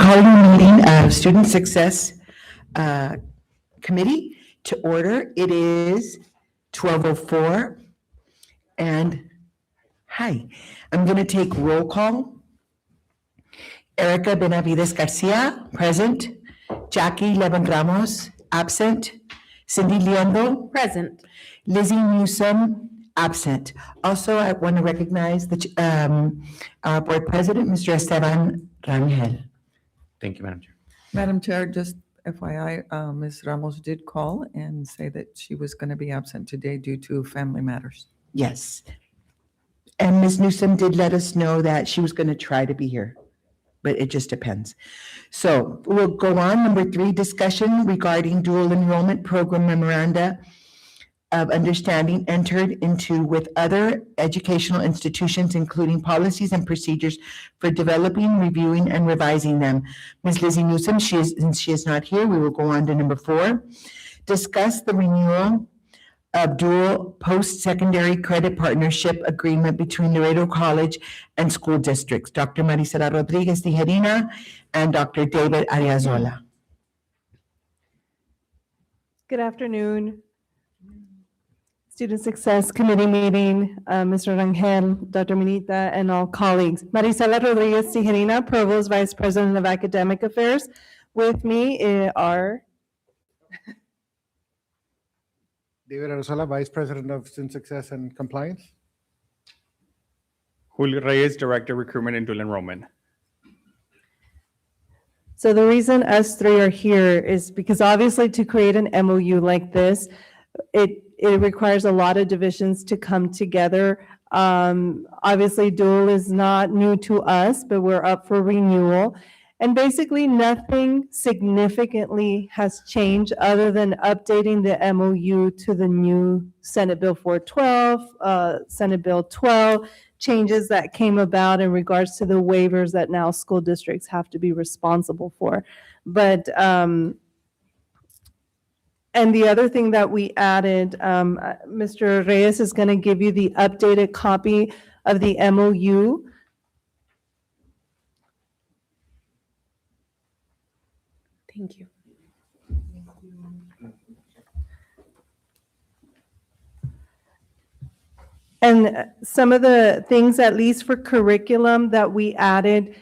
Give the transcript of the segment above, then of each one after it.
calling a meeting of Student Success Committee to order. It is 12:04. And hi, I'm going to take roll call. Erica Benavides Garcia, present. Jackie Levin Ramos, absent. Cindy Leondo, Present. Lizzie Newsom, absent. Also, I want to recognize our board president, Mr. Esteban Rangel. Thank you, Madam Chair. Madam Chair, just FYI, Ms. Ramos did call and say that she was going to be absent today due to family matters. Yes. And Ms. Newsom did let us know that she was going to try to be here, but it just depends. So we'll go on. Number 3, discussion regarding dual enrollment program memoranda of understanding entered into with other educational institutions, including policies and procedures for developing, reviewing, and revising them. Ms. Lizzie Newsom, since she is not here, we will go on to number 4. Discuss the renewal of dual post-secondary credit partnership agreement between Laredo College and school districts. Dr. Marisela Rodriguez Tijerina and Dr. David Ariazola. Good afternoon. Student Success Committee meeting, Mr. Rangel, Dr. Minita, and all colleagues. Marisela Rodriguez Tijerina, Provost Vice President of Academic Affairs. With me are David Ariazola, Vice President of Student Success and Compliance. Julio Reyes, Director, Recruitment and Dual Enrollment. So the reason us 3 are here is because obviously to create an MOU like this, it requires a lot of divisions to come together. Obviously dual is not new to us, but we're up for renewal. And basically nothing significantly has changed other than updating the MOU to the new Senate Bill 412, Senate Bill 12, changes that came about in regards to the waivers that now school districts have to be responsible for. But, and the other thing that we added, Mr. Reyes is going to give you the updated copy of the MOU. Thank you. And some of the things, at least for curriculum, that we added,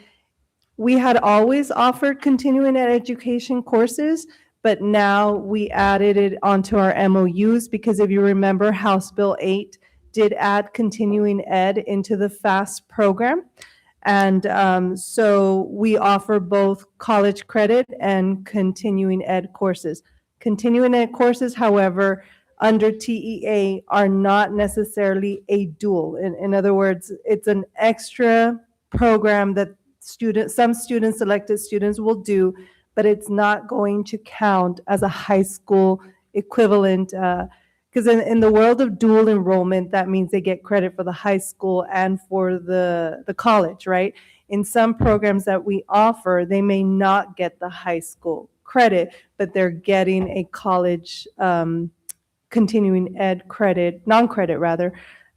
we had always offered continuing ed education courses, but now we added it onto our MOUs because if you remember, House Bill 8 did add continuing ed into the FAST program. And so we offer both college credit and continuing ed courses. Continuing ed courses, however, under TEA are not necessarily a dual. In other words, it's an extra program that some students, selected students will do, but it's not going to count as a high school equivalent. Because in the world of dual enrollment, that means they get credit for the high school and for the college, right? In some programs that we offer, they may not get the high school credit, but they're getting a college continuing ed credit, non-credit rather,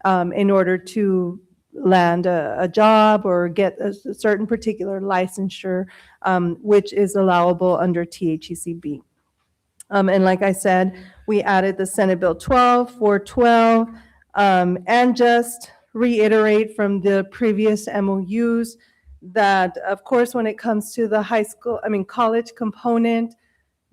in order to land a job or get a certain particular licensure, which is allowable under THECB. And like I said, we added the Senate Bill 12, 412, and just reiterate from the previous MOUs that, of course, when it comes to the college component,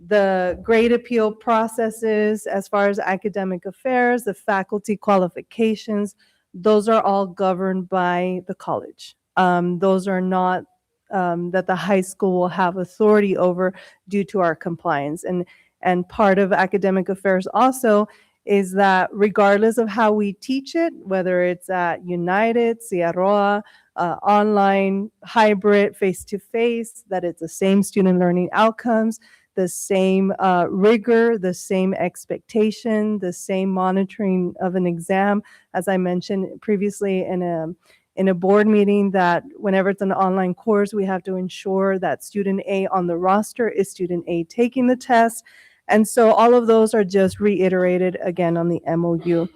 the grade appeal processes, as far as academic affairs, the faculty qualifications, those are all governed by the college. Those are not that the high school will have authority over due to our compliance. And part of academic affairs also is that regardless of how we teach it, whether it's at United, Ciarroa, online, hybrid, face-to-face, that it's the same student learning outcomes, the same rigor, the same expectation, the same monitoring of an exam. As I mentioned previously in a board meeting, that whenever it's an online course, we have to ensure that student A on the roster is student A taking the test. And so all of those are just reiterated again on the MOU.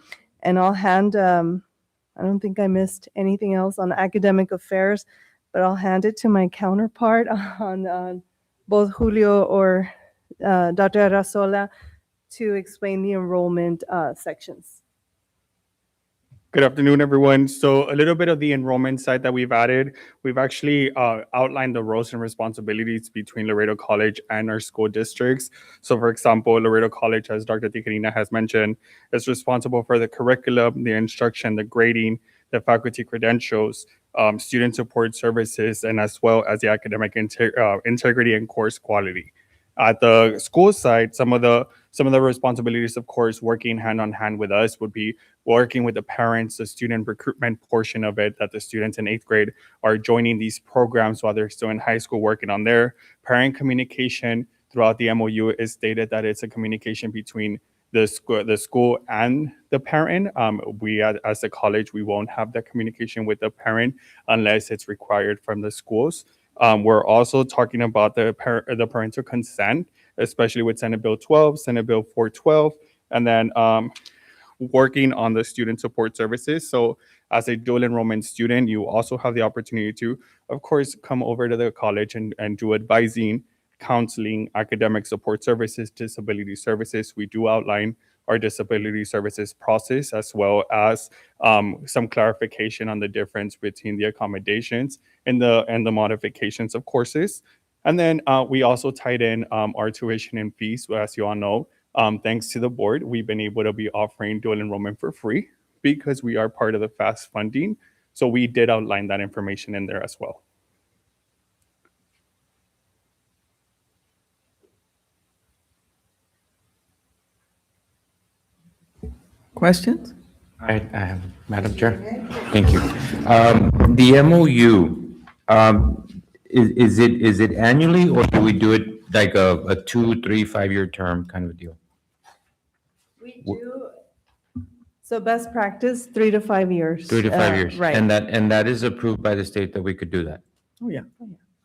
And I'll hand, I don't think I missed anything else on academic affairs, but I'll hand it to my counterpart on both Julio or Dr. Arrazola to explain the enrollment sections. Good afternoon, everyone. So a little bit of the enrollment side that we've added, we've actually outlined the roles and responsibilities between Laredo College and our school districts. So for example, Laredo College, as Dr. Tijerina has mentioned, is responsible for the curriculum, the instruction, the grading, the faculty credentials, student support services, and as well as the academic integrity and course quality. At the school side, some of the responsibilities, of course, working hand on hand with us would be working with the parents, the student recruitment portion of it, that the students in 8th grade are joining these programs while they're still in high school, working on their parent communication. Throughout the MOU is stated that it's a communication between the school and the parent. We as a college, we won't have that communication with the parent unless it's required from the schools. We're also talking about the parental consent, especially with Senate Bill 12, Senate Bill 412, and then working on the student support services. So as a dual enrollment student, you also have the opportunity to, of course, come over to the college and do advising, counseling, academic support services, disability services. We do outline our disability services process, as well as some clarification on the difference between the accommodations and the modifications of courses. And then we also tied in our tuition and fees. So as you all know, thanks to the board, we've been able to be offering dual enrollment for free because we are part of the FAST funding. So we did outline that information in there as well. Questions? I have, Madam Chair. Thank you. The MOU, is it annually, or do we do it like a 2, 3, 5-year term kind of a deal? We do. So best practice, 3 to 5 years. 3 to 5 years? Right. And that is approved by the state that we could do that? Oh, yeah.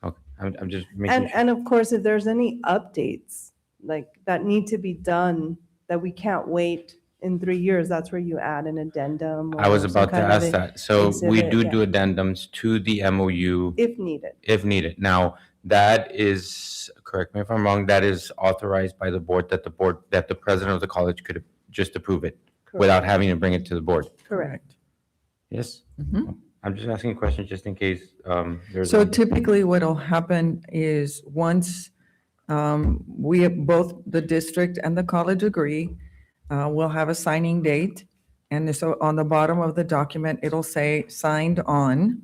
Okay, I'm just making sure. And of course, if there's any updates like that need to be done, that we can't wait in 3 years, that's where you add an addendum. I was or some about to kind of ask that. So we exhibit, do yeah. addendums to the MOU If needed. if needed. Now, that is, correct me if I'm wrong, that is authorized by the board, that the president of the college could just approve it without having to bring it to the board? Correct. Yes? Mhm. I'm just asking a question just in case there's. So typically what'll happen is once we, both the district and the college agree, we'll have a signing date. And so on the bottom of the document, it'll say signed on,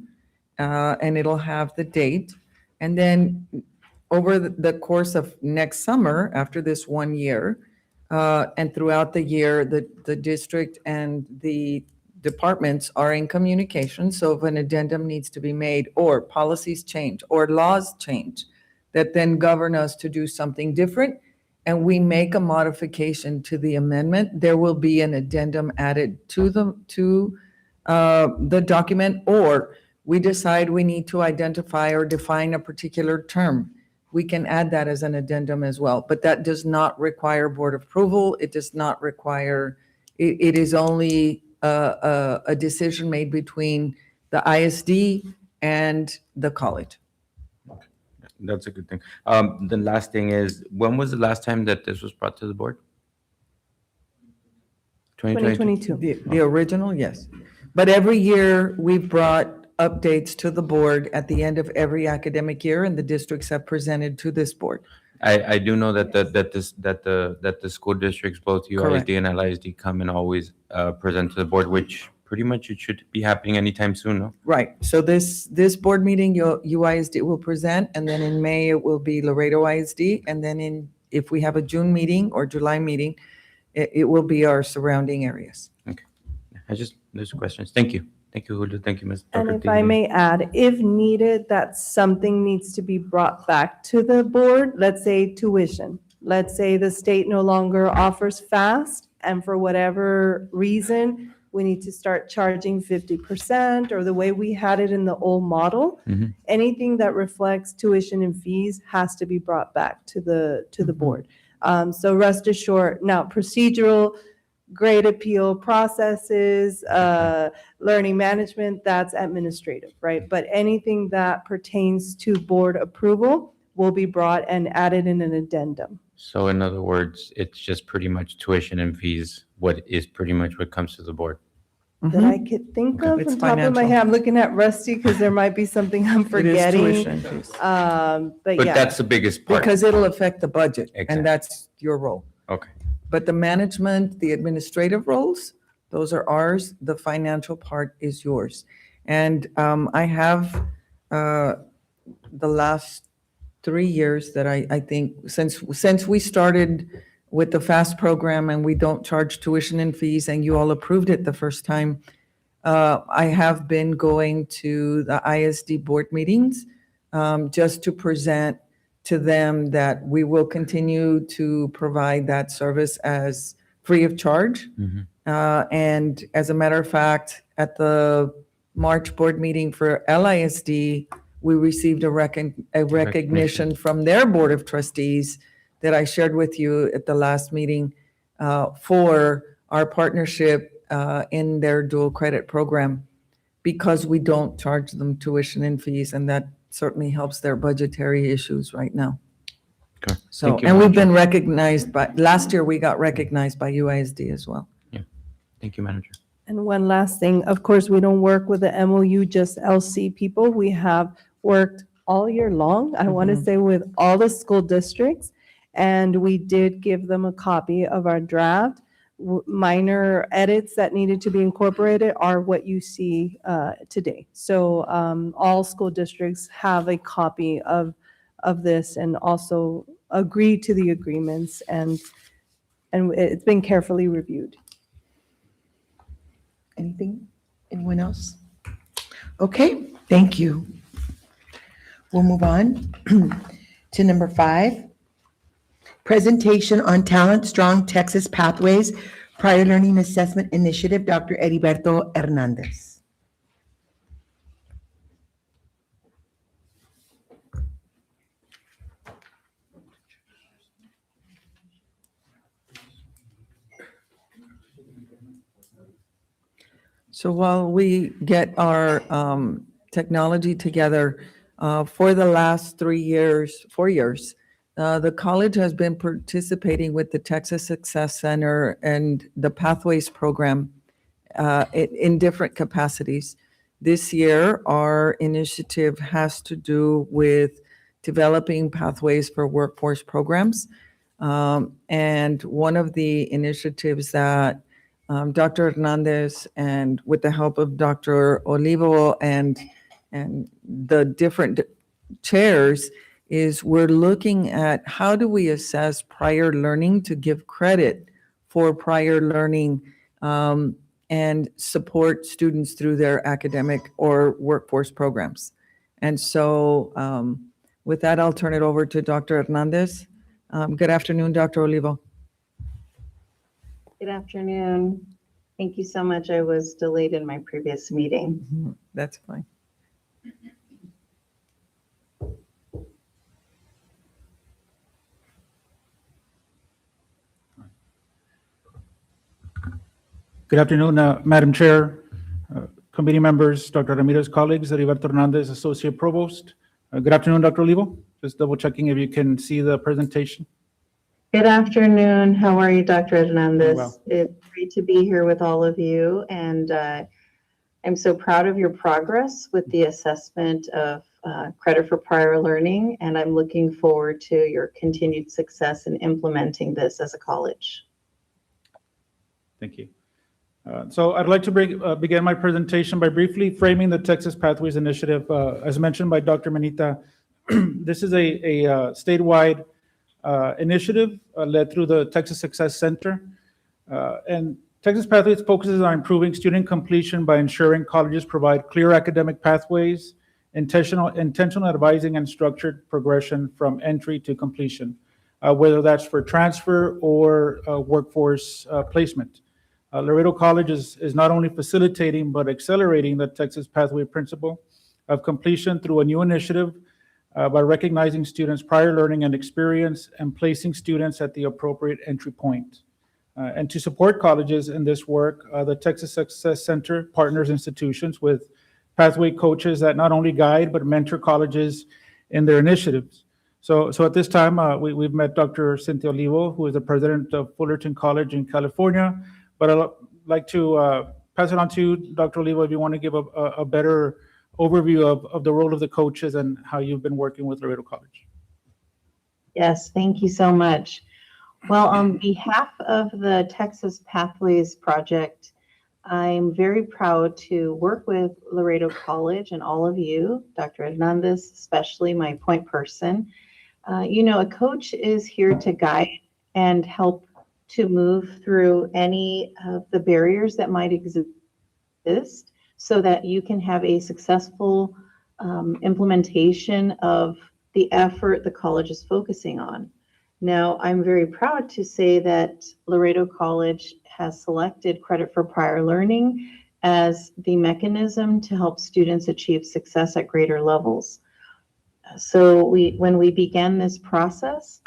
and it'll have the date. And then over the course of next summer, after this 1 year, and throughout the year, the district and the departments are in communication. So if an addendum needs to be made, or policies change, or laws change, that then govern us to do something different, and we make a modification to the amendment, there will be an addendum added to the document, or we decide we need to identify or define a particular term, we can add that as an addendum as well. But that does not require board approval. It does not require, it is only a decision made between the ISD and the college. That's a good thing. The last thing is, when was the last time that this was brought to the board? 2022? 2022. The original, yes. But every year, we've brought updates to the board at the end of every academic year, and the districts have presented to this board. I do know that the school districts, both Correct. UISD and LISD, come and always present to the board, which pretty much it should be happening anytime soon, no? Right. So this board meeting, UISD will present, and then in May, it will be Laredo ISD, and then if we have a June meeting or July meeting, it will be our surrounding areas. There's questions. Thank you. Thank you, Julio. Thank you, Ms. And Dr. if I Tijerina. may add, if needed, that something needs to be brought back to the board, let's say tuition. Let's say the state no longer offers FAST, and for whatever reason, we need to start charging 50%, or the way we had it in the old model. Mhm. Anything that reflects tuition and fees has to be brought back to the board. So rest assured, now procedural, grade appeal processes, learning management, that's administrative, right? But anything that pertains to board approval will be brought and added in an addendum. So in other words, it's just pretty much tuition and fees, what is pretty much what comes to the board. That I could think of It's on top of my financial. head. I'm looking at Rusty because there might be something I'm It is forgetting. tuition fees. But But yeah. that's the biggest part. Because it'll affect the budget, Exactly. and that's your role. Okay. But the management, the administrative roles, those are ours. The financial part is yours. And I have the last 3 years that I think, since we started with the FAST program and we don't charge tuition and fees, and you all approved it the first time, I have been going to the ISD board meetings just to present to them that we will continue to provide that service as free of charge. Mhm. And as a matter of fact, at the March board meeting for LISD, we received a recognition from their board of trustees that I shared with you at the last meeting for our partnership in their dual credit program, because we don't charge them tuition and fees, and that certainly helps their budgetary issues right now. Okay. So, Thank you, and we've Manager. been recognized last year we got recognized by UISD as well. Thank you, Manager. And one last thing, of course, we don't work with the MOU, just LC people. We have worked all year long, I want to say, with all the school districts. And we did give them a copy of our draft. Minor edits that needed to be incorporated are what you see today. So all school districts have a copy of this and also agree to the agreements, and it's been carefully reviewed. Anything? Anyone else? Okay, thank you. We'll move on to number 5. Presentation on Talent Strong Texas Pathways Prior Learning Assessment Initiative, Dr. Heriberto Hernandez. So while we get our technology together, for the last 4 years, the college has been participating with the Texas Success Center and the Pathways program in different capacities. This year, our initiative has to do with developing pathways for workforce programs. And one of the initiatives that Dr. Hernandez, and with the help of Dr. Olivo and the different chairs, is we're looking at how do we assess prior learning to give credit for prior learning and support students through their academic or workforce programs. And so with that, I'll turn it over to Dr. Hernandez. Good afternoon, Dr. Olivo. Good afternoon. Thank you so much. I was delayed in my previous meeting. That's fine. Good afternoon, Madam Chair, committee members, Dr. Ramirez, colleagues, Heriberto Hernandez, Associate Provost. Good afternoon, Dr. Olivo. Just double checking if you can see the presentation. Good afternoon. How are you, Dr. Hernandez? Well. It's great to be here with all of you. And I'm so proud of your progress with the assessment of credit for prior learning. And I'm looking forward to your continued success in implementing this as a college. Thank you. So I'd like to begin my presentation by briefly framing the Texas Pathways Initiative. As mentioned by Dr. Manita, this is a statewide initiative led through the Texas Success Center. And Texas Pathways focuses on improving student completion by ensuring colleges provide clear academic pathways, intentional advising, and structured progression from entry to completion, whether that's for transfer or workforce placement. Laredo College is not only facilitating but accelerating the Texas Pathway principle of completion through a new initiative by recognizing students' prior learning and experience and placing students at the appropriate entry point. And to support colleges in this work, the Texas Success Center partners institutions with pathway coaches that not only guide but mentor colleges in their initiatives. So at this time, we've met Dr. Cynthia Olivo, who is the president of Fullerton College in California. But I'd like to pass it on to you, Dr. Olivo, if you want to give a better overview of the role of the coaches and how you've been working with Laredo College. Yes, thank you so much. Well, on behalf of the Texas Pathways Project, I'm very proud to work with Laredo College and all of you, Dr. Hernandez, especially my point person. A coach is here to guide and help to move through any of the barriers that might exist so that you can have a successful implementation of the effort the college is focusing on. Now, I'm very proud to say that Laredo College has selected credit for prior learning as the mechanism to help students achieve success at greater levels. So when we began this process,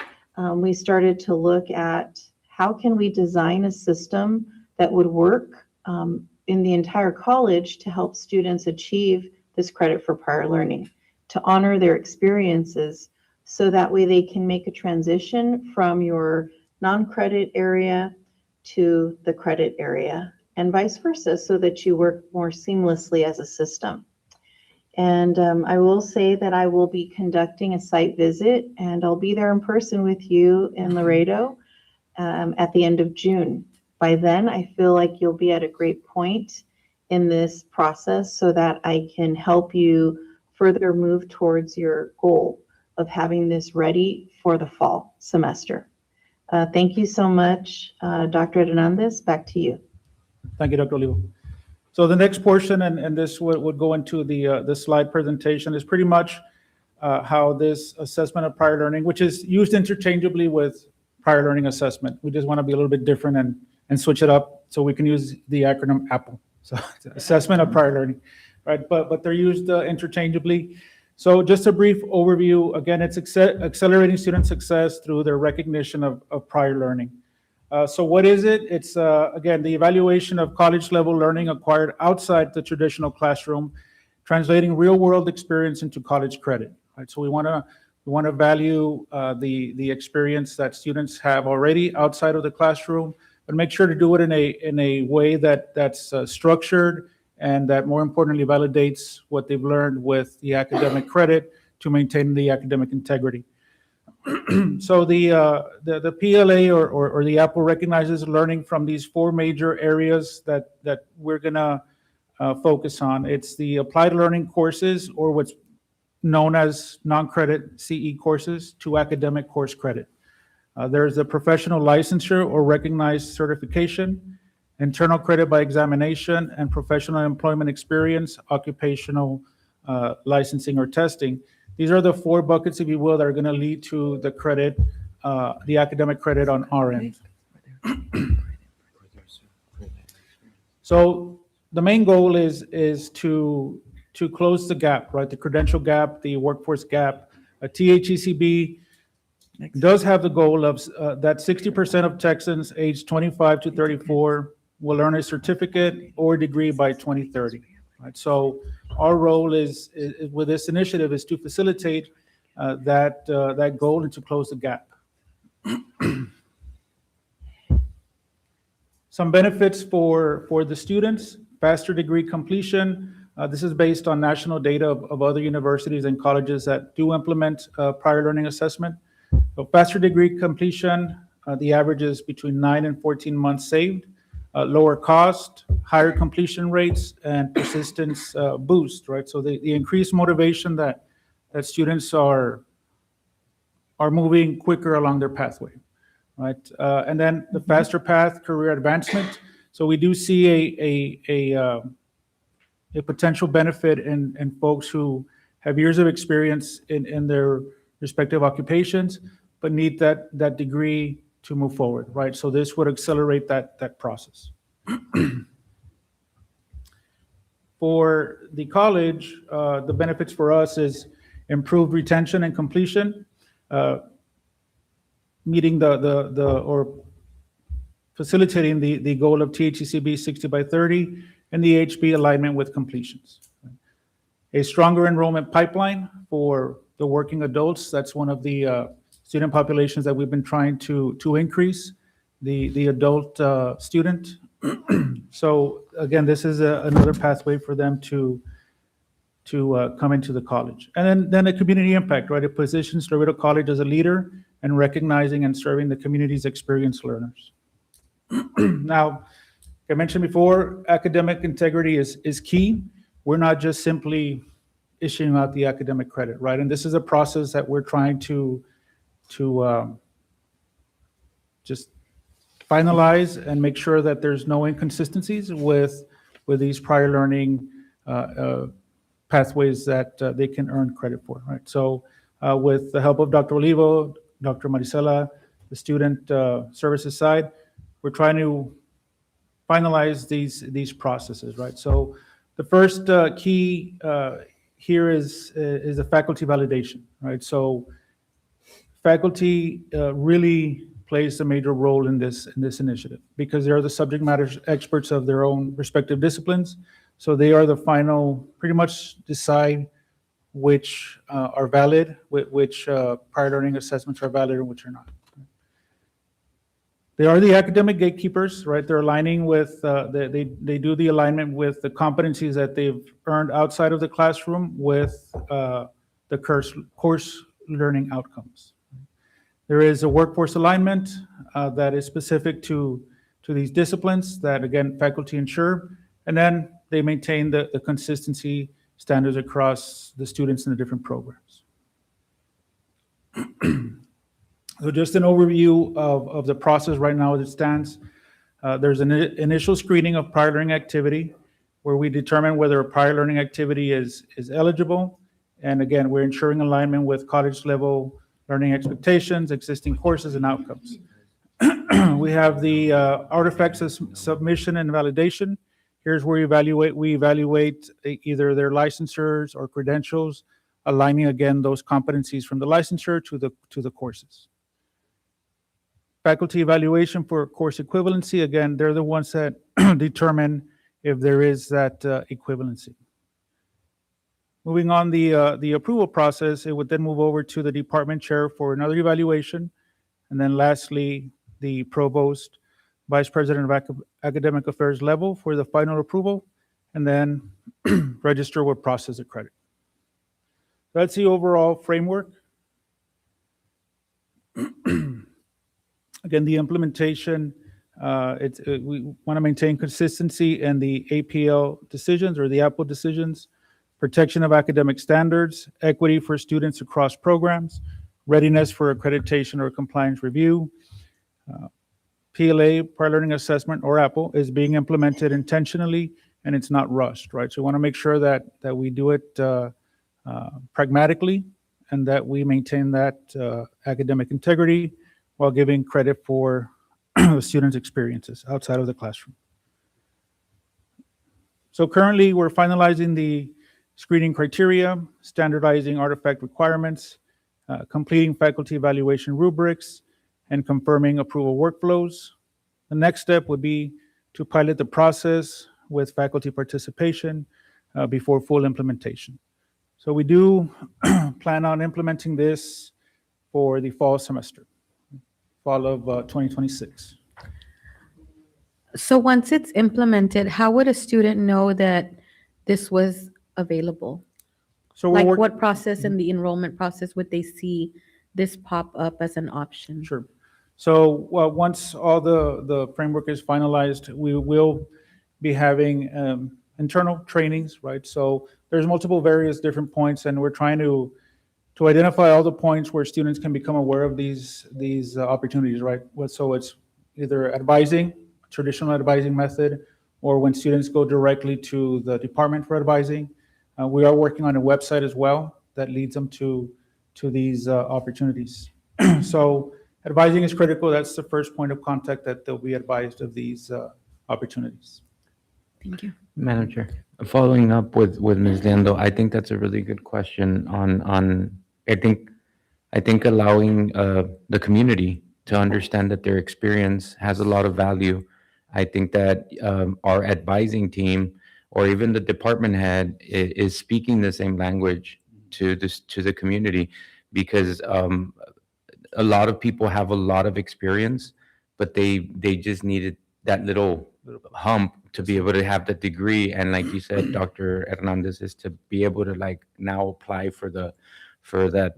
we started to look at how can we design a system that would work in the entire college to help students achieve this credit for prior learning, to honor their experiences so that way they can make a transition from your non-credit area to the credit area and vice versa so that you work more seamlessly as a system. And I will say that I will be conducting a site visit and I'll be there in person with you in Laredo at the end of June. By then, I feel like you'll be at a great point in this process so that I can help you further move towards your goal of having this ready for the fall semester. Thank you so much, Dr. Hernandez. Back to you. Thank you, Dr. Olivo. So the next portion, and this would go into the slide presentation, is pretty much how this assessment of prior learning, which is used interchangeably with prior learning assessment. We just want to be a little bit different and switch it up so we can use the acronym APPLE. So assessment of prior learning, right? But they're used interchangeably. So just a brief overview. Again, it's accelerating student success through their recognition of prior learning. So what is it? It's, again, the evaluation of college-level learning acquired outside the traditional classroom, translating real-world experience into college credit. Right? So we want to value the experience that students have already outside of the classroom, but make sure to do it in a way that's structured and that, more importantly, validates what they've learned with the academic credit to maintain the academic integrity. So the PLA or the APPLE recognizes learning from these four major areas that we're gonna focus on. It's the applied learning courses, or what's known as non-credit CE courses, to academic course credit. There's the professional licensure or recognized certification, internal credit by examination, and professional employment experience, occupational licensing or testing. These are the four buckets, if you will, that are going to lead to the credit, the academic credit on our end. So the main goal is to close the gap, right? The credential gap, the workforce gap. THECB does have the goal of that 60% of Texans aged 25 to 34 will earn a certificate or degree by 2030. Right? So our role is with this initiative is to facilitate that goal and to close the gap. Some benefits for the students: faster degree completion. This is based on national data of other universities and colleges that do implement prior learning assessment. So faster degree completion, the average is between 9 and 14 months saved. Lower cost, higher completion rates, and persistence boost, right? So the increased motivation that students are moving quicker along their pathway, right? And then the faster path, career advancement. So we do see a potential benefit in folks who have years of experience in their respective occupations, but need that degree to move forward, right? So this would accelerate that process. For the college, the benefits for us is improved retention and completion, meeting or facilitating the goal of THCCB 60 by 30 and the HB alignment with completions. A stronger enrollment pipeline for the working adults. That's one of the student populations that we've been trying to increase, the adult student. So again, this is another pathway for them to come into the college. And then the community impact, right? It positions Laredo College as a leader in recognizing and serving the community's experienced learners. Now, like I mentioned before, academic integrity is key. We're not just simply issuing out the academic credit, right? And this is a process that we're trying to just finalize and make sure that there's no inconsistencies with these prior learning pathways that they can earn credit for, right? So with the help of Dr. Olivo, Dr. Maricela, the student services side, we're trying to finalize these processes, right? So the first key here is the faculty validation, right? So faculty really plays a major role in this initiative because they are the subject matter experts of their own respective disciplines. So they are the final, pretty much decide which are valid, which prior learning assessments are valid and which are not. They are the academic gatekeepers, right? They're aligning with, they do the alignment with the competencies that they've earned outside of the classroom with the course learning outcomes. There is a workforce alignment that is specific to these disciplines that, again, faculty ensure, and then they maintain the consistency standards across the students in the different programs. So just an overview of the process right now as it stands. There's an initial screening of prior learning activity where we determine whether a prior learning activity is eligible. And again, we're ensuring alignment with college level learning expectations, existing courses, and outcomes. We have the artifacts of submission and validation. Here's where we evaluate either their licensures or credentials, aligning again those competencies from the licensure to the courses. Faculty evaluation for course equivalency, again, they're the ones that determine if there is that equivalency. Moving on the approval process, it would then move over to the department chair for another evaluation. And then lastly, the provost, vice president of academic affairs level for the final approval, and then register will process the credit. That's the overall framework. Again, the implementation, we want to maintain consistency in the APL decisions or the Apple decisions, protection of academic standards, equity for students across programs, readiness for accreditation or compliance review. PLA, prior learning assessment, or Apple, is being implemented intentionally and it's not rushed, right? So we want to make sure that we do it pragmatically and that we maintain that academic integrity while giving credit for the students' experiences outside of the classroom. So currently, we're finalizing the screening criteria, standardizing artifact requirements, completing faculty evaluation rubrics, and confirming approval workflows. The next step would be to pilot the process with faculty participation before full implementation. So we do plan on implementing this for the fall semester, fall of 2026. So once it's implemented, how would a student know that this was available? So Like we're what process in the enrollment process would they see this pop up as an option? Sure. So once all the framework is finalized, we will be having internal trainings, right? So there's multiple various different points, and we're trying to identify all the points where students can become aware of these opportunities, right? So it's either advising, traditional advising method, or when students go directly to the department for advising. We are working on a website as well that leads them to these opportunities. So advising is critical. That's the first point of contact that they'll be advised of these opportunities. Thank you. Madam Chair, following up with Ms. Liendo, I think that's a really good question on I think allowing the community to understand that their experience has a lot of value. I think that our advising team or even the department head is speaking the same language to the community, because a lot of people have a lot of experience, but they just needed that little hump to be able to have the degree. And like you said, Dr. Hernandez, is to be able to like now apply for the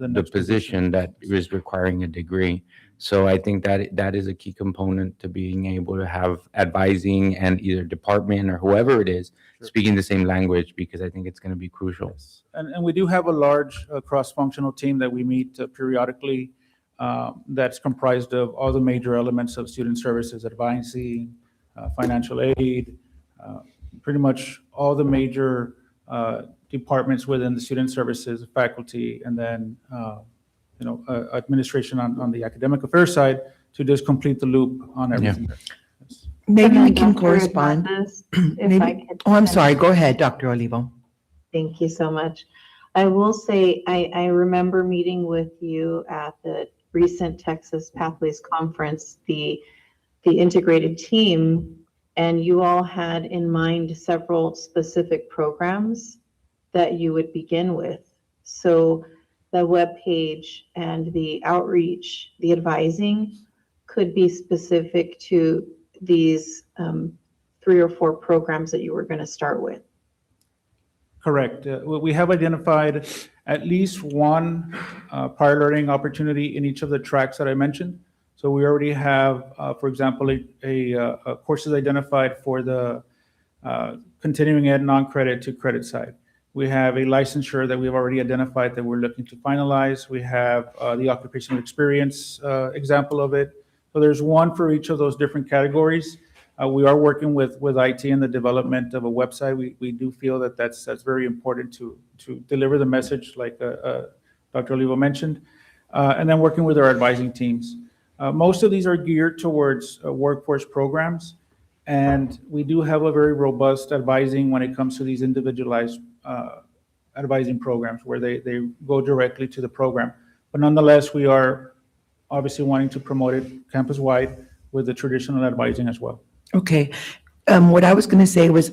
next position that is requiring a degree. So I think that that is a key component to being able to have advising and either department or whoever it is speaking the same language, because I think it's going to be crucial. And we do have a large cross-functional team that we meet periodically, that's comprised of all the major elements of student services, advising, financial aid, pretty much all the major departments within the student services, faculty, and then administration on the academic affairs side to just complete the loop on everything. Yes. Maybe we can Dr. correspond. Hernandez, if I Maybe, could. oh, I'm sorry, go ahead, Dr. Olivo. Thank you so much. I will say, I remember meeting with you at the recent Texas Pathways Conference, the integrated team, and you all had in mind several specific programs that you would begin with. So the webpage and the outreach, the advising could be specific to these 3 or 4 programs that you were going to start with. Correct. We have identified at least one prior learning opportunity in each of the tracks that I mentioned. So we already have, for example, a courses identified for the continuing ed non-credit to credit side. We have a licensure that we've already identified that we're looking to finalize. We have the occupational experience example of it. So there's one for each of those different categories. We are working with IT in the development of a website. We do feel that that's very important to deliver the message like Dr. Olivo mentioned, and then working with our advising teams. Most of these are geared towards workforce programs, and we do have a very robust advising when it comes to these individualized advising programs where they go directly to the program. But nonetheless, we are obviously wanting to promote it campus-wide with the traditional advising as well. Okay. What I was going to say was,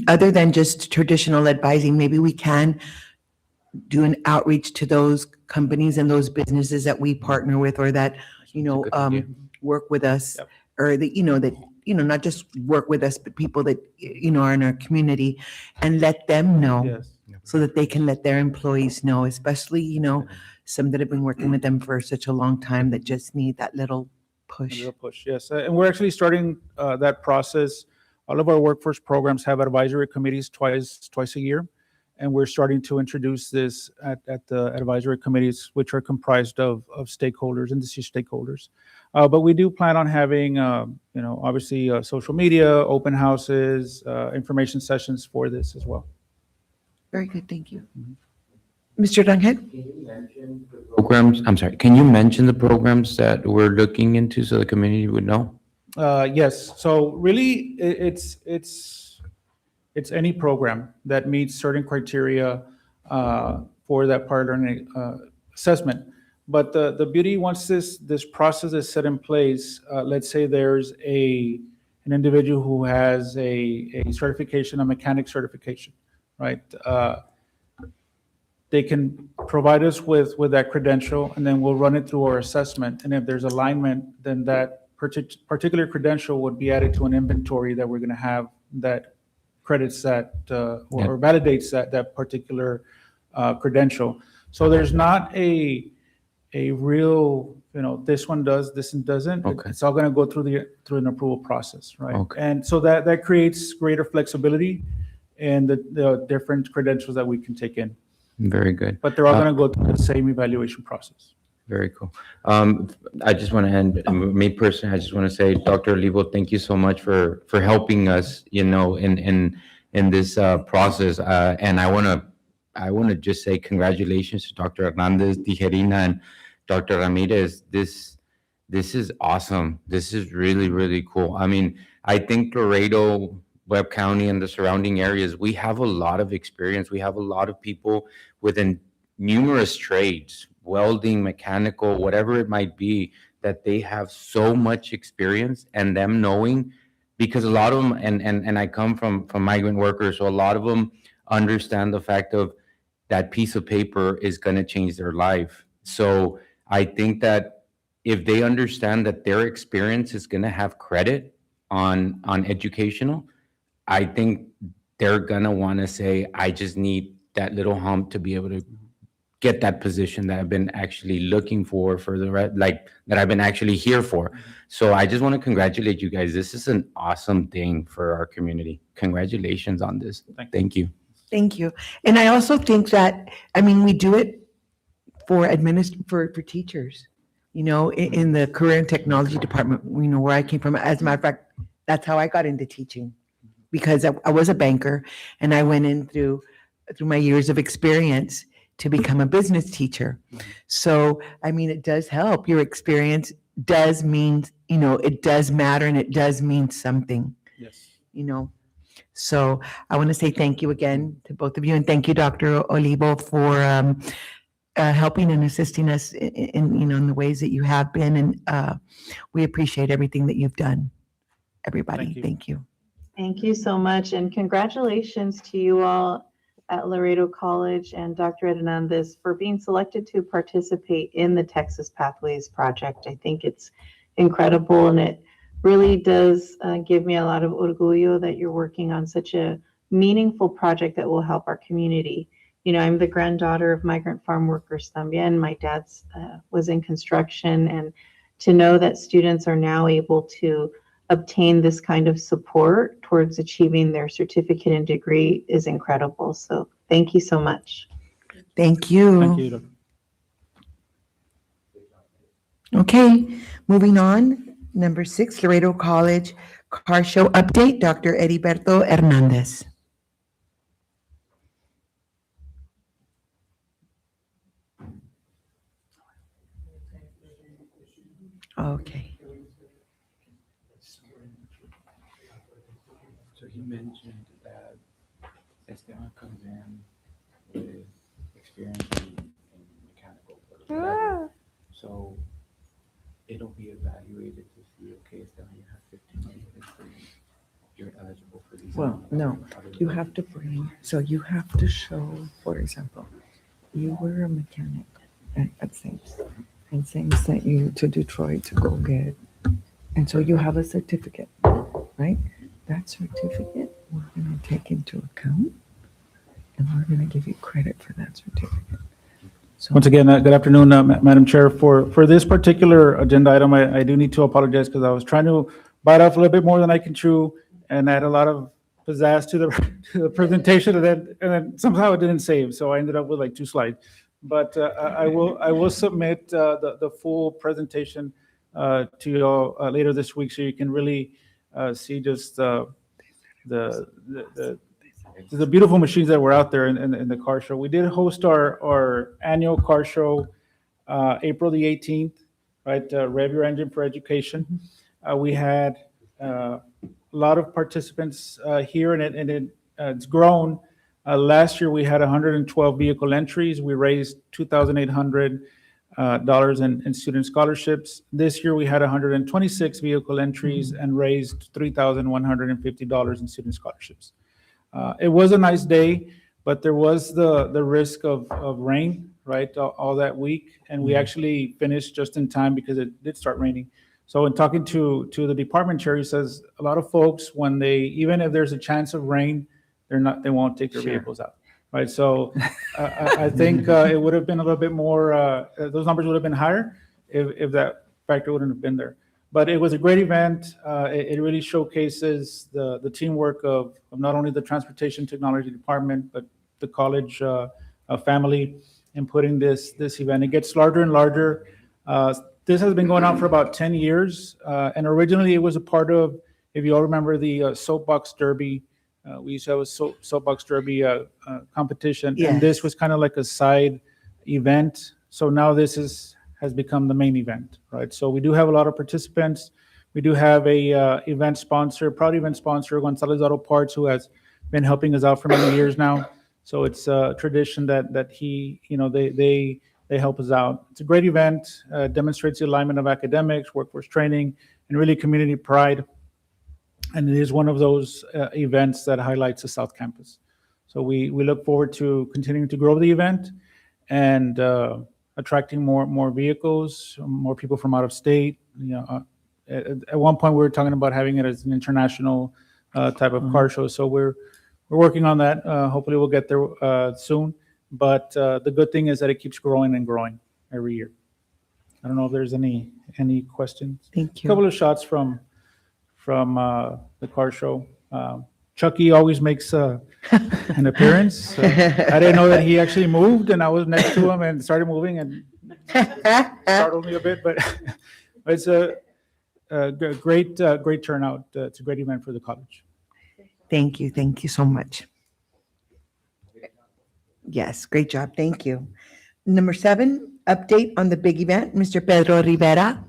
other than just traditional advising, maybe we can do an outreach to those companies and those businesses that we partner with, or that, good idea. work with us, Yep. or that, not just work with us, but people that, are in our community, and let them know Yes. so that they can let their employees know, especially, some that have been working with them for such a long time that just need that little A push. little push, yes. And we're actually starting that process. All of our workforce programs have advisory committees twice a year. And we're starting to introduce this at the advisory committees, which are comprised of stakeholders, industry stakeholders. But we do plan on having, obviously social media, open houses, information sessions for this as well. Very good, thank you. Mr. Rangel? Programs, I'm sorry, can you mention the programs that we're looking into so the community would know? Yes, so really, it's any program that meets certain criteria for that prior learning assessment. But the beauty, once this process is set in place, let's say there's an individual who has a certification, a mechanic certification, right? They can provide us with that credential, and then we'll run it through our assessment. And if there's alignment, then that particular credential would be added to an inventory that we're going to have that credits that or validates that particular credential. So there's not a real, this one does, this one doesn't. Okay. It's all going to go through an approval process, right? Okay. And so that creates greater flexibility in the different credentials that we can take in. Very good. But they're all going to go through the same evaluation process. Very cool. I just want to end, me personally, I just want to say, Dr. Olivo, thank you so much for helping us, in this process. And I want to just say congratulations to Dr. Hernandez, Tijerina, and Dr. Ramirez. This is awesome. This is really, really cool. I mean, I think Laredo, Webb County, and the surrounding areas, we have a lot of experience. We have a lot of people within numerous trades, welding, mechanical, whatever it might be, that they have so much experience, and them knowing, because a lot of them, and I come from migrant workers, so a lot of them understand the fact of that piece of paper is going to change their life. So I think that if they understand that their experience is going to have credit on educational, I think they're going to want to say, I just need that little hump to be able to get that position that I've been actually looking for like that I've been actually here for. So I just want to congratulate you guys. This is an awesome thing for our community. Congratulations on this. Thank you. Thank you. And I also think that, I mean, we do it for for teachers, you know, in the career and technology department, you know, where I came from. As a matter of fact, that's how I got into teaching, because I was a banker and I went in through my years of experience to become a business teacher. So, I mean, it does help. Your experience does mean, you know, it does matter, and it does mean something, Yes. you know. So I want to say thank you again to both of you, and thank you, Dr. Olivo, for helping and assisting us in, you know, in the ways that you have been, and we appreciate everything that you've done. Everybody, Thank you. thank you. Thank you so much, and congratulations to you all at Laredo College and Dr. Hernandez for being selected to participate in the Texas Pathways Project. I think it's incredible, and it really does give me a lot of orgullo that you're working on such a meaningful project that will help our community. You know, I'm the granddaughter of migrant farm workers también. My dad's was in construction, and to know that students are now able to obtain this kind of support towards achieving their certificate and degree is incredible. So thank you so much. Thank you. Thank you, Dr. Okay, moving on. Number 6, Laredo College Car Show Update, Dr. Heriberto Hernandez. Okay. So you mentioned that Esteban comes in with experience in mechanical. So it'll be evaluated to see, okay, Esteban, you have 15 years of experience. You're eligible for these. Well, no, you have to bring, so you have to show, for example, you were a mechanic at Sames, and Sames sent you to Detroit to go get, and so you have a certificate, right? That certificate, we're gonna take into account, and we're gonna give you credit for that certificate. So, Once again, good afternoon, Madam Chair. For this particular agenda item, I do need to apologize because I was trying to bite off a little bit more than I can chew and add a lot of pizzazz to the presentation, and then somehow it didn't save, so I ended up with like 2 slides. But I will submit the full presentation to you all later this week, so you can really see just the beautiful machines that were out there in the car show. We did host our annual car show April the 18th, right? Rev Your Engine for Education. We had a lot of participants here, and it's grown. Last year, we had 112 vehicle entries. We raised $2,800 in student scholarships. This year, we had 126 vehicle entries and raised $3,150 in student scholarships. It was a nice day, but there was the risk of rain, right, all that week. And we actually finished just in time because it did start raining. So in talking to the department chair, he says a lot of folks, when even if there's a chance of rain, they won't take their vehicles out, right? So I think it would have been a little bit more, those numbers would have been higher if that factor wouldn't have been there. But it was a great event. It really showcases the teamwork of not only the transportation technology department, but the college family in putting this event. It gets larger and larger. This has been going on for about 10 years. And originally it was a part of, if you all remember, the Soapbox Derby. We used to have a Soapbox Derby competition. Yes. And this was kind of like a side event. So now this has become the main event, right? So we do have a lot of participants. We do have a event sponsor, proud event sponsor, Gonzalez Auto Parts, who has been helping us out for many years now. So it's a tradition that he, they They help us out. It's a great event, demonstrates the alignment of academics, workforce training, and really community pride. And it is one of those events that highlights the South Campus. So we look forward to continuing to grow the event and attracting more vehicles, more people from out of state. At one point, we were talking about having it as an international type of car show. So we're working on that. Hopefully, we'll get there soon. But the good thing is that it keeps growing and growing every year. I don't know if there's any questions. Thank A you. couple of shots from the car show. Chucky always makes an appearance. I didn't know that he actually moved, and I was next to him and started moving and startled me a bit. But it's a great turnout. It's a great event for the college. Thank you. Thank you so much. Yes, great job. Thank you. Number 7, update on the big event. Mr. Pedro Rivera.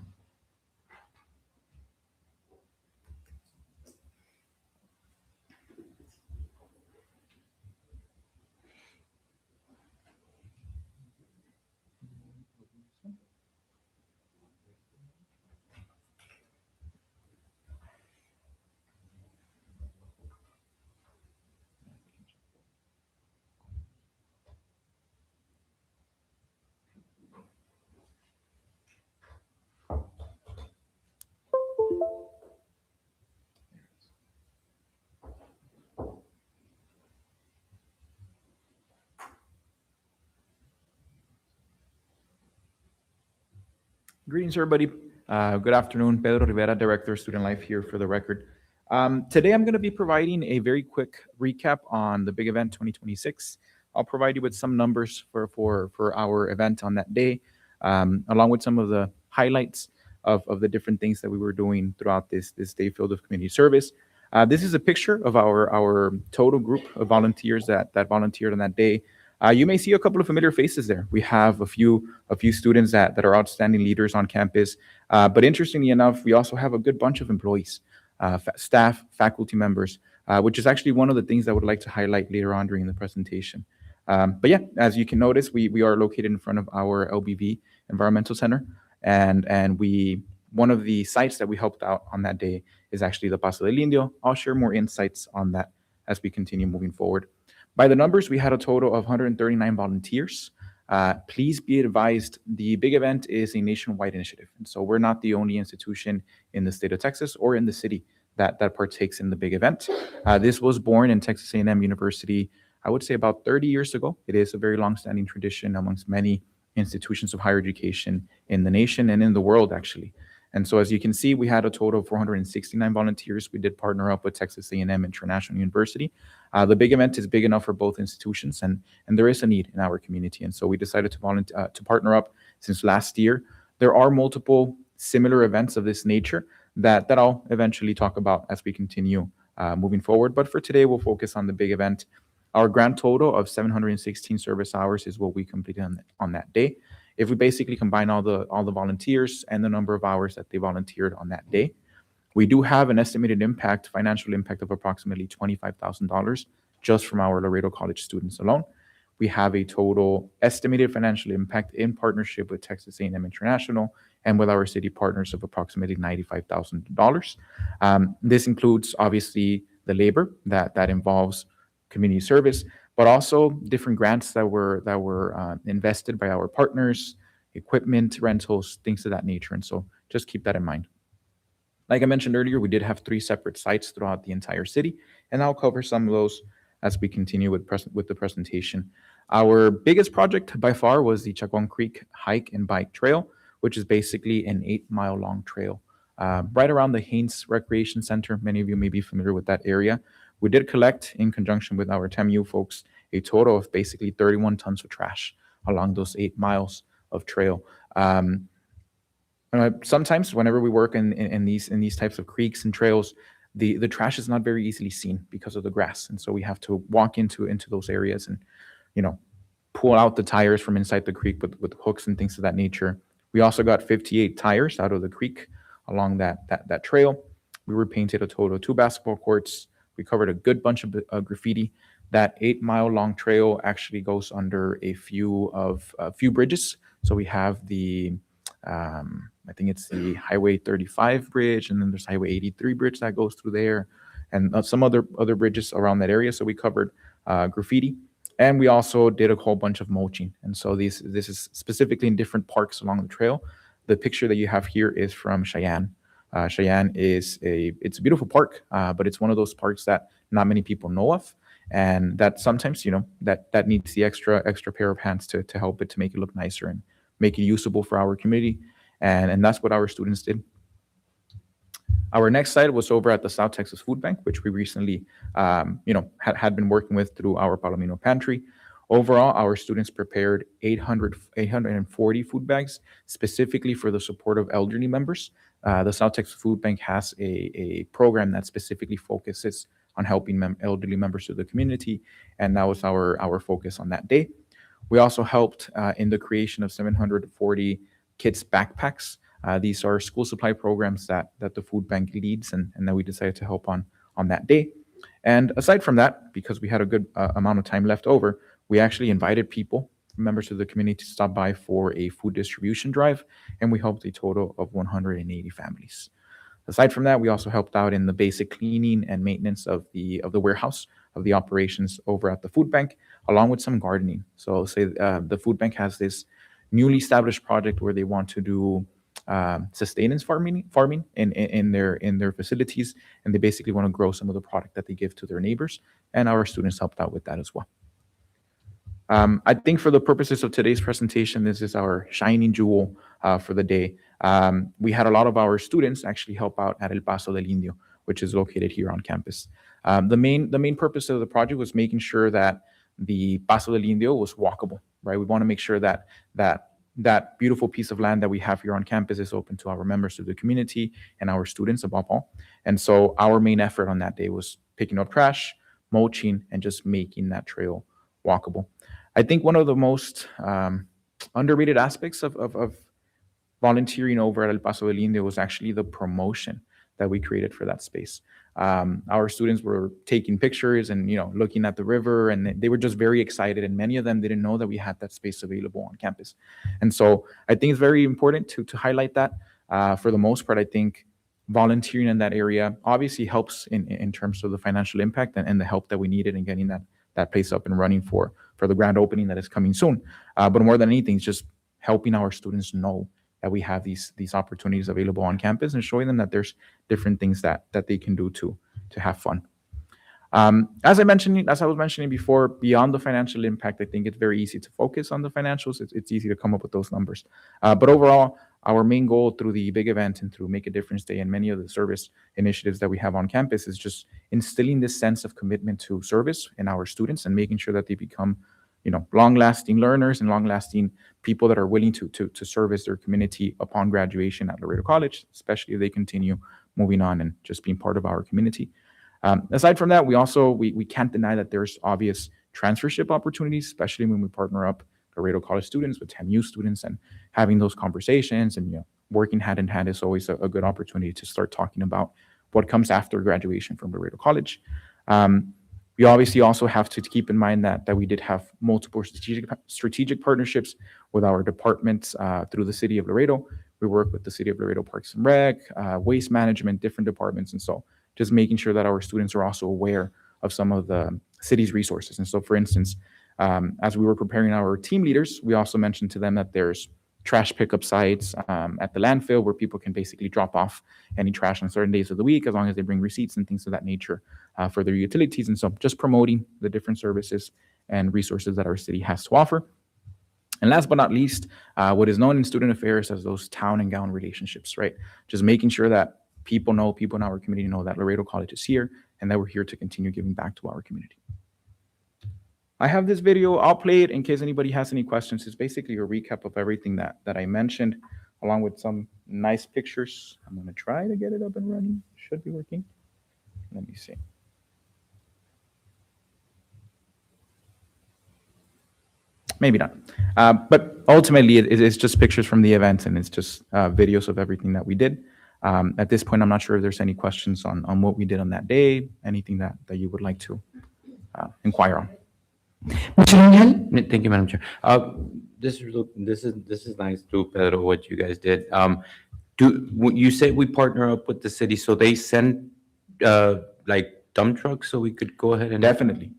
Greetings, everybody. Good afternoon. Pedro Rivera, Director of Student Life here for the record. Today, I'm going to be providing a very quick recap on the big event 2026. I'll provide you with some numbers for our event on that day, along with some of the highlights of the different things that we were doing throughout this day filled with community service. This is a picture of our total group of volunteers that volunteered on that day. You may see a couple of familiar faces there. We have a few students that are outstanding leaders on campus. But interestingly enough, we also have a good bunch of employees, staff, faculty members, which is actually one of the things I would like to highlight later on during the presentation. But yeah, as you can notice, we are located in front of our LBV Environmental Center. And one of the sites that we helped out on that day is actually the Paso del Indio. I'll share more insights on that as we continue moving forward. By the numbers, we had a total of 139 volunteers. Please be advised, the big event is a nationwide initiative. And so we're not the only institution in the state of Texas or in the city that partakes in the big event. This was born in Texas A&M University, I would say about 30 years ago. It is a very long-standing tradition amongst many institutions of higher education in the nation and in the world, actually. And so as you can see, we had a total of 469 volunteers. We did partner up with Texas A&M International University. The big event is big enough for both institutions, and there is a need in our community. And so we decided to partner up since last year. There are multiple similar events of this nature that I'll eventually talk about as we continue moving forward. But for today, we'll focus on the big event. Our grand total of 716 service hours is what we completed on that day. If we basically combine all the volunteers and the number of hours that they volunteered on that day, we do have an estimated financial impact of approximately $25,000 just from our Laredo College students alone. We have a total estimated financial impact in partnership with Texas A&M International and with our city partners of approximately $95,000. This includes obviously the labor that involves community service, but also different grants that were invested by our partners, equipment rentals, things of that nature. And so just keep that in mind. Like I mentioned earlier, we did have 3 separate sites throughout the entire city, and I'll cover some of those as we continue with the presentation. Our biggest project by far was the Chaguán Creek Hike and Bike Trail, which is basically an 8-mile long trail right around the Haynes Recreation Center. Many of you may be familiar with that area. We did collect, in conjunction with our TAMU folks, a total of basically 31 tons of trash along those 8 miles of trail. Sometimes whenever we work in these types of creeks and trails, the trash is not very easily seen because of the grass. And so we have to walk into those areas and, pull out the tires from inside the creek with hooks and things of that nature. We also got 58 tires out of the creek along that trail. We repainted a total of 2 basketball courts. We covered a good bunch of graffiti That 8 mile long trail actually goes under a few bridges. So we have the I think it's the Highway 35 bridge, and then there's Highway 83 bridge that goes through there, and some other bridges around that area. So we covered graffiti, and we also did a whole bunch of mulching. And so this is specifically in different parks along the trail. The picture that you have here is from Cheyenne. Cheyenne it's a beautiful park, but it's one of those parks that not many people know of, and that sometimes that needs the extra pair of hands to help it, to make it look nicer and make it usable for our community. And that's what our students did. Our next site was over at the South Texas Food Bank, which we recently had been working with through our Palomino Pantry. Overall, our students prepared 840 food bags specifically for the support of elderly members. The South Texas Food Bank has a program that specifically focuses on helping elderly members of the community, and that was our focus on that day. We also helped in the creation of 740 kids' backpacks. These are school supply programs that the food bank leads, and that we decided to help on that day. And aside from that, because we had a good amount of time left over, we actually invited people, members of the community, to stop by for a food distribution drive, and we helped a total of 180 families. Aside from that, we also helped out in the basic cleaning and maintenance of the warehouse, of the operations over at the food bank, along with some gardening. So say the food bank has this newly established project where they want to do sustenance farming in their facilities, and they basically want to grow some of the product that they give to their neighbors, and our students helped out with that as well. I think for the purposes of today's presentation, this is our shining jewel for the day. We had a lot of our students actually help out at El Paso del Indio, which is located here on campus. The main purpose of the project was making sure that the Paso del Indio was walkable, right? We want to make sure that that beautiful piece of land that we have here on campus is open to our members of the community and our students above all. And so our main effort on that day was picking up trash, mulching, and just making that trail walkable. I think one of the most underrated aspects of volunteering over at El Paso del Indio was actually the promotion that we created for that space. Our students were taking pictures and looking at the river, and they were just very excited, and many of them didn't know that we had that space available on campus. And so I think it's very important to highlight that. For the most part, I think volunteering in that area obviously helps in terms of the financial impact and the help that we needed in getting that place up and running for the grand opening that is coming soon. But more than anything, it's just helping our students know that we have these opportunities available on campus, and showing them that there's different things that they can do to have fun. As I was mentioning before, beyond the financial impact, I think it's very easy to focus on the financials. It's easy to come up with those numbers. But overall, our main goal through the big event and through Make a Difference Day and many of the service initiatives that we have on campus is just instilling this sense of commitment to service in our students, and making sure that they become long-lasting learners and long-lasting people that are willing to service their community upon graduation at Laredo College, especially if they continue moving on and just being part of our community. Aside from that, we can't deny that there's obvious transfership opportunities, especially when we partner up Laredo College students with 10U students, and having those conversations and working hand in hand is always a good opportunity to start talking about what comes after graduation from Laredo College. We obviously also have to keep in mind that we did have multiple strategic partnerships with our departments through the city of Laredo. We work with the city of Laredo Parks and Rec, waste management, different departments. And so just making sure that our students are also aware of some of the city's resources. And so, for instance, as we were preparing our team leaders, we also mentioned to them that there's trash pickup sites at the landfill where people can basically drop off any trash on certain days of the week, as long as they bring receipts and things of that nature for their utilities. And so just promoting the different services and resources that our city has to offer. And last but not least, what is known in student affairs as those town and gown relationships, right? Just making sure that people in our community know that Laredo College is here and that we're here to continue giving back to our community. I have this video. I'll play it in case anybody has any questions. It's basically a recap of everything that I mentioned, along with some nice pictures. I'm going to try to get it up and running. Should be working. Let me see. Maybe not. But ultimately, it's just pictures from the event, and it's just videos of everything that we did. At this point, I'm not sure if there's any questions on what we did on that day, anything that you would like to inquire on. Mr. Rangel? Thank you, Madam Chair. This is nice too, Pedro, what you guys did. You said we partner up with the city, so they send like dump trucks so we could go ahead and. Definitely.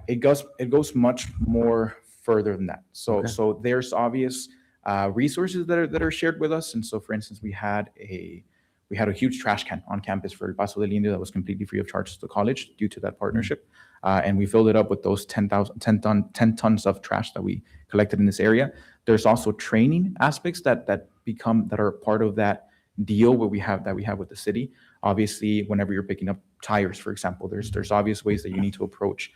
It goes much more further than that. So there's obvious resources that are shared with us. And so, for instance, we had a huge trash can on campus for El Paso del Indio that was completely free of charge to the college due to that partnership. And we filled it up with those 10 tons of trash that we collected in this area. There's also training aspects that are part of that deal we have with the city. Obviously, whenever you're picking up tires, for example, there's obvious ways that you need to approach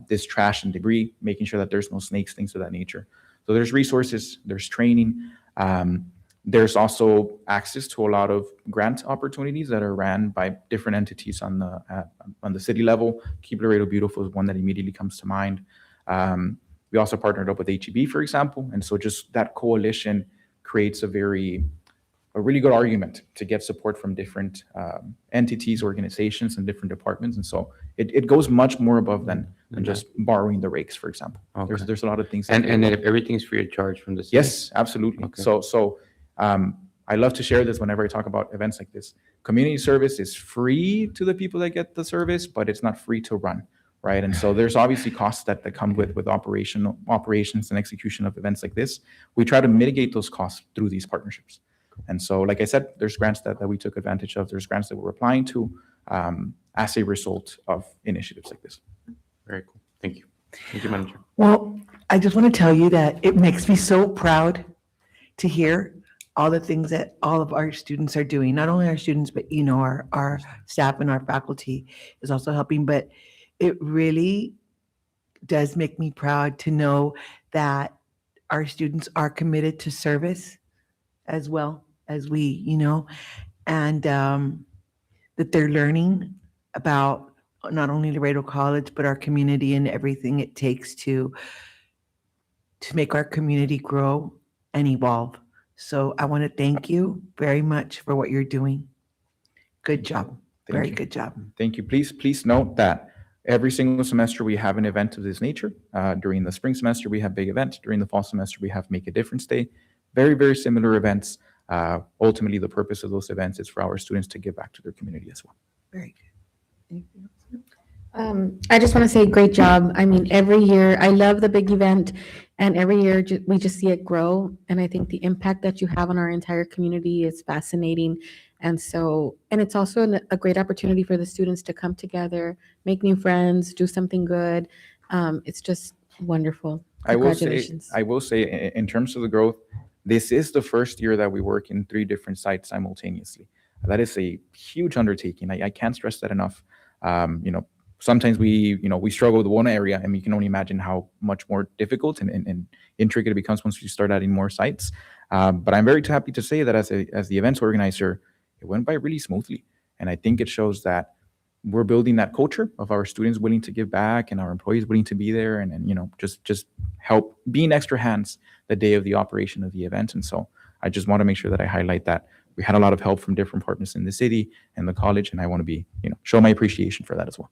this trash and debris, making sure that there's no snakes, things of that nature. So there's resources, there's training. There's also access to a lot of grant opportunities that are ran by different entities on the city level. Keep Laredo Beautiful is one that immediately comes to mind. We also partnered up with HEB, for example, and so just that coalition creates a really good argument to get support from different entities, organizations, and different departments. And so it goes much more above than just borrowing the rakes, for example. Okay. There's a lot of things. And then if everything's free of charge from the city? Yes, absolutely. Okay. So I love to share this whenever I talk about events like this. Community service is free to the people that get the service, but it's not free to run, right? And so there's obviously costs that come with operations and execution of events like this. We try to mitigate those costs through these partnerships. And so, like I said, there's grants that we took advantage of. There's grants that we're applying to as a result of initiatives like this. Very cool. Thank you. Thank you, Madam Chair. Well, I just want to tell you that it makes me so proud to hear all the things that all of our students are doing. Not only our students, but our staff and our faculty is also helping. But it really does make me proud to know that our students are committed to service as well as we, and that they're learning about not only Laredo College, but our community and everything it takes to make our community grow and evolve. So I want to thank you very much for what you're doing. Good job. Very good job. Thank you. Please note that every single semester we have an event of this nature. During the spring semester, we have big events. During the fall semester, we have Make a Difference Day. Very, very similar events. Ultimately, the purpose of those events is for our students to give back to their community as well. Very good. I just want to say great job. I mean, every year, I love the big event, and every year we just see it grow. And I think the impact that you have on our entire community is fascinating. And it's also a great opportunity for the students to come together, make new friends, do something good. It's just wonderful. Congratulations. I will say, in terms of the growth, this is the first year that we work in 3 different sites simultaneously. That is a huge undertaking. I can't stress that enough. Sometimes we struggle with one area, and you can only imagine how much more difficult and intricate it becomes once you start adding more sites. But I'm very happy to say that as the events organizer, it went by really smoothly. And I think it shows that we're building that culture of our students willing to give back and our employees willing to be there and just help being extra hands the day of the operation of the event. And so I just want to make sure that I highlight that we had a lot of help from different partners in the city and the college, and I want to show my appreciation for that as well.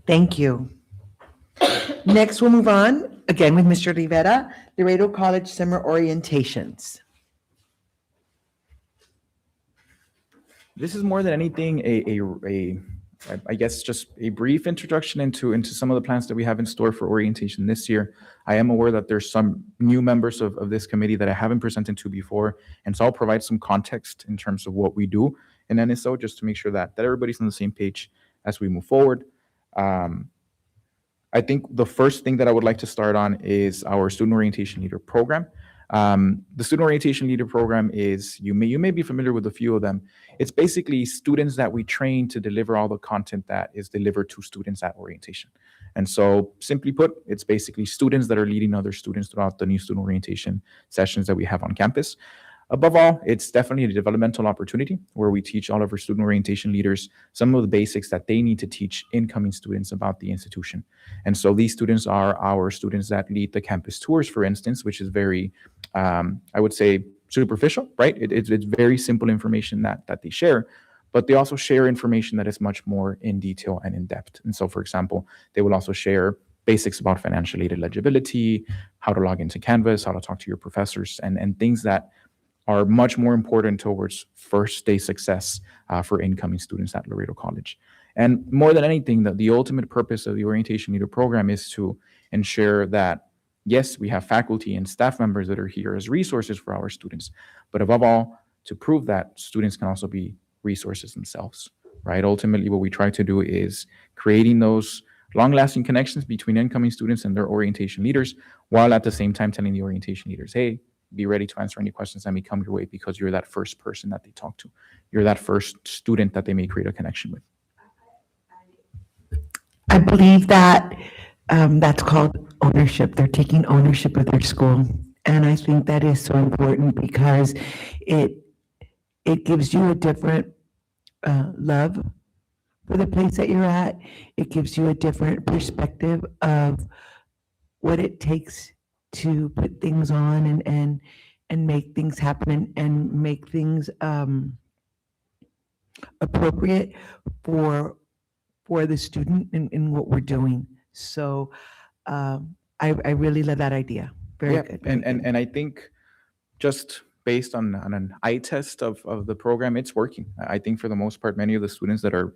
Thank you. Next, we'll move on again with Mr. Rivera, Laredo College Summer Orientations. This is more than anything I guess just a brief introduction into some of the plans that we have in store for orientation this year. I am aware that there's some new members of this committee that I haven't presented to before, and so I'll provide some context in terms of what we do in NSO just to make sure that everybody's on the same page as we move forward. I think the first thing that I would like to start on is our Student Orientation Leader Program. The Student Orientation Leader Program is, you may be familiar with a few of them. It's basically students that we train to deliver all the content that is delivered to students at orientation. And so simply put, it's basically students that are leading other students throughout the new student orientation sessions that we have on campus. Above all, it's definitely a developmental opportunity where we teach all of our student orientation leaders some of the basics that they need to teach incoming students about the institution. And so these students are our students that lead the campus tours, for instance, which is very, I would say, superficial, right? It's very simple information that they share. but they also share information that is much more in detail and in depth. And so, for example, they will also share basics about financial aid eligibility, how to log into Canvas, how to talk to your professors, and things that are much more important towards first day success for incoming students at Laredo College. And more than anything, the ultimate purpose of the Orientation Leader program is to ensure that, yes, we have faculty and staff members that are here as resources for our students, but above all, to prove that students can also be resources themselves, right? Ultimately, what we try to do is creating those long-lasting connections between incoming students and their orientation leaders, while at the same time telling the orientation leaders, hey, be ready to answer any questions that may come your way, because you're that first person that they talk to. You're that first student that they may create a connection with. I believe that that's called ownership. They're taking ownership of their school. And I think that is so important because it gives you a different love for the place that you're at. It gives you a different perspective of what it takes to put things on and make things happen and make things appropriate for the student in what we're doing. So I really love that idea. Very Yeah, good. and I think just based on an eye test of the program, it's working. I think for the most part, many of the students that are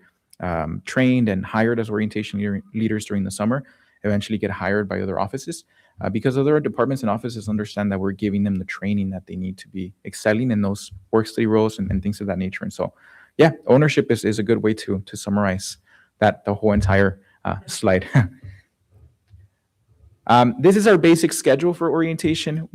trained and hired as orientation leaders during the summer eventually get hired by other offices because other departments and offices understand that we're giving them the training that they need to be excelling in those work study roles and things of that nature. And so, yeah, ownership is a good way to summarize the whole entire slide. This is our basic schedule for orientation.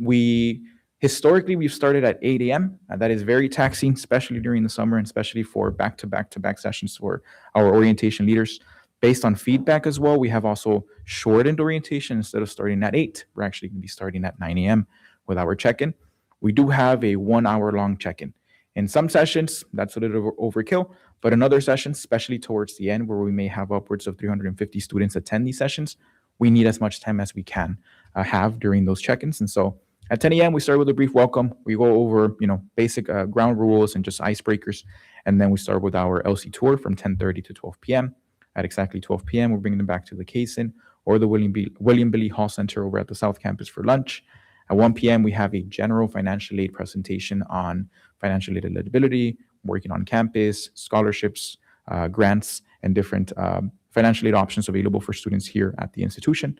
Historically, we've started at 8 a.m. That is very taxing, especially during the summer and especially for back-to-back sessions for our orientation leaders. Based on feedback as well, we have also shortened orientation. Instead of starting at 8, we're actually going to be starting at 9 a.m. with our check-in. We do have a 1-hour-long check-in. In some sessions, that's a little overkill, but in other sessions, especially towards the end where we may have upwards of 350 students attend these sessions, we need as much time as we can have during those check-ins. And so at 10 a.m., we start with a brief welcome. We go over, basic ground rules and just icebreakers. And then we start with our LC tour from 10:30 to 12 p.m. At exactly 12 p.m., we're bringing them back to the Cason or the William Billy Hall Center over at the South Campus for lunch. At 1 p.m., we have a general financial aid presentation on financial aid eligibility, working on campus, scholarships, grants, and different financial aid options available for students here at the institution.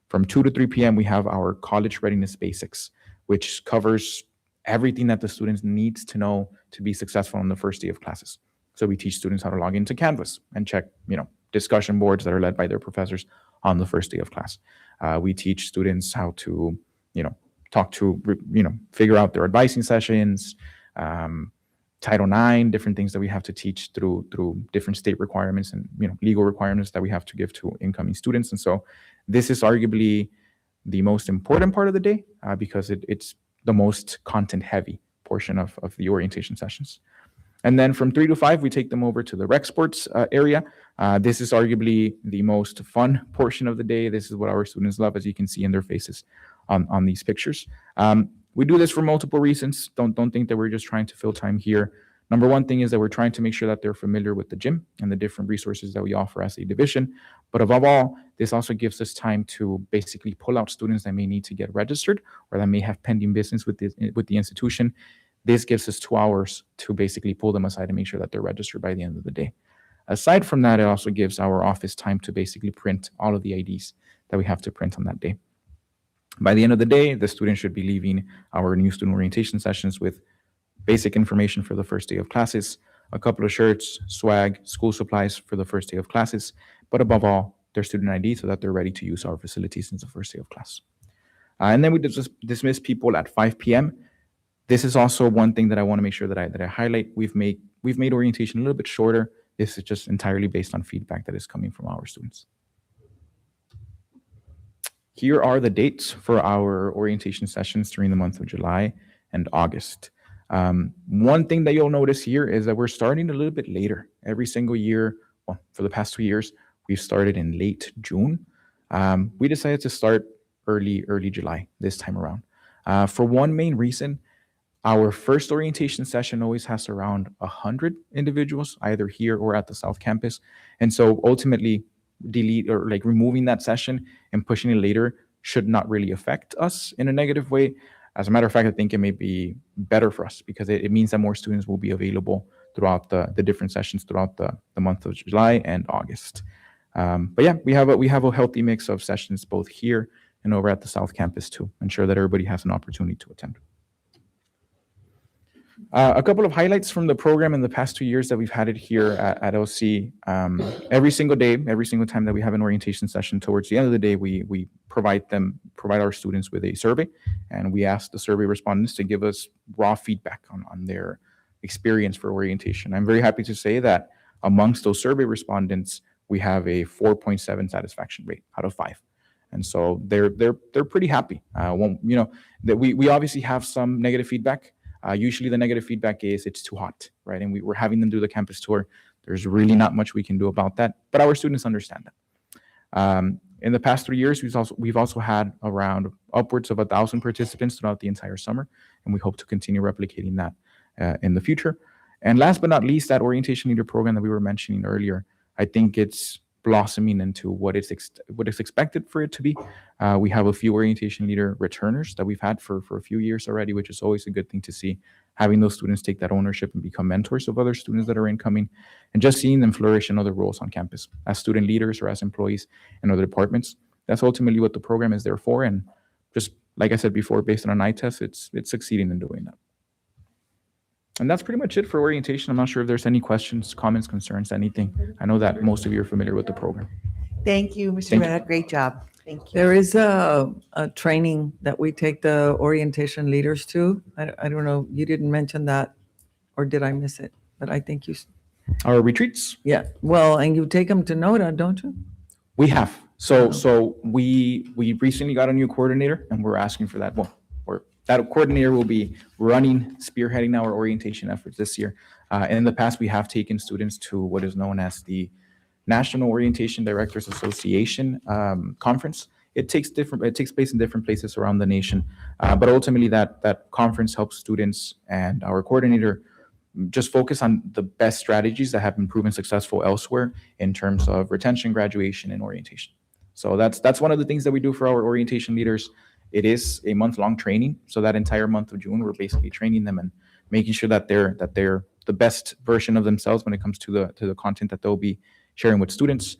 From 2 to 3 p.m., we have our college readiness basics, which covers everything that the students needs to know to be successful on the first day of classes. So we teach students how to log into Canvas and check, discussion boards that are led by their professors on the first day of class. We teach students how to, talk to, figure out their advising sessions, Title IX, different things that we have to teach through different state requirements and legal requirements that we have to give to incoming students. And so this is arguably the most important part of the day because it's the most content heavy portion of the orientation sessions. And then from 3 to 5, we take them over to the rec sports area. This is arguably the most fun portion of the day. This is what our students love, as you can see in their faces on these pictures. We do this for multiple reasons. Don't think that we're just trying to fill time here. Number one thing is that we're trying to make sure that they're familiar with the gym and the different resources that we offer as a division. But above all, this also gives us time to basically pull out students that may need to get registered or that may have pending business with the institution. This gives us 2 hours to basically pull them aside and make sure that they're registered by the end of the day. Aside from that, it also gives our office time to basically print all of the IDs that we have to print on that day. By the end of the day, the student should be leaving our new student orientation sessions with basic information for the first day of classes, a couple of shirts, swag, school supplies for the first day of classes, but above all, their student ID so that they're ready to use our facilities since the first day of class. And then we dismiss people at 5 p.m. This is also one thing that I want to make sure that I highlight. We've made orientation a little bit shorter. This is just entirely based on feedback that is coming from our students. Here are the dates for our orientation sessions during the month of July and August. One thing that you'll notice here is that we're starting a little bit later. Every single year, well, for the past 2 years, we've started in late June. We decided to start early July this time around. For one main reason, Our first orientation session always has around 100 individuals, either here or at the South Campus. And so ultimately, delete or like removing that session and pushing it later should not really affect us in a negative way. As a matter of fact, I think it may be better for us because it means that more students will be available throughout the different sessions throughout the month of July and August. But yeah, we have a healthy mix of sessions both here and over at the South Campus to ensure that everybody has an opportunity to attend. A couple of highlights from the program in the past 2 years that we've had it here at OC. Every single day, every single time that we have an orientation session, towards the end of the day, we provide our students with a survey, and we ask the survey respondents to give us raw feedback on their experience for orientation. I'm very happy to say that amongst those survey respondents, we have a 4.7 satisfaction rate out of 5. And so they're pretty happy. That we obviously have some negative feedback. Usually the negative feedback is it's too hot, right? And we're having them do the campus tour. There's really not much we can do about that, but our students understand that. In the past 3 years, we've also had around upwards of 1,000 participants throughout the entire summer, and we hope to continue replicating that in the future. And last but not least, that orientation leader program that we were mentioning earlier, I think it's blossoming into what is expected for it to be. We have a few orientation leader returners that we've had for a few years already, which is always a good thing to see. Having those students take that ownership and become mentors of other students that are incoming, and just seeing them flourish in other roles on campus as student leaders or as employees in other departments. That's ultimately what the program is there for. And just like I said before, based on an eye test, it's succeeding in doing that. And that's pretty much it for orientation. I'm not sure if there's any questions, comments, concerns, anything. I know that most of you are familiar with the program. Thank you, Mr. Thank you. Rivera. Great job. Thank you. There is a training that we take the orientation leaders to. I don't know, you didn't mention that, or did I miss it? But I think Our retreats, yeah, well, and you take them to NOTA, don't you? we have. So we recently got a new coordinator, and we're asking for that. Well, that coordinator will be spearheading our orientation efforts this year. And in the past, we have taken students to what is known as the National Orientation Directors Association conference. It takes place in different places around the nation, but ultimately that conference helps students and our coordinator just focus on the best strategies that have been proven successful elsewhere in terms of retention, graduation, and orientation. So that's one of the things that we do for our orientation leaders. It is a month-long training, so that entire month of June, we're basically training them and making sure that they're the best version of themselves when it comes to the content that they'll be sharing with students.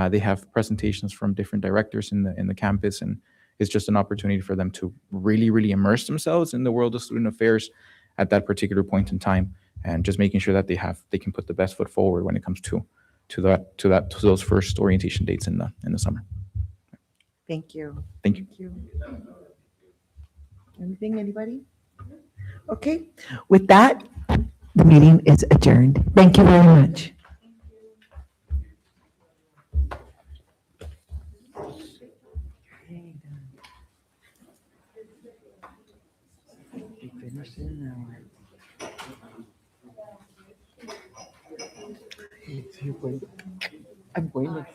They have presentations from different directors in the campus, and it's just an opportunity for them to really, really immerse themselves in the world of student affairs at that particular point in time, and just making sure that they can put the best foot forward when it comes to those first orientation dates in the summer. Thank you. Thank you. Thank you. Anything, anybody? Okay, with that, the meeting is adjourned. Thank you very much. I'm going to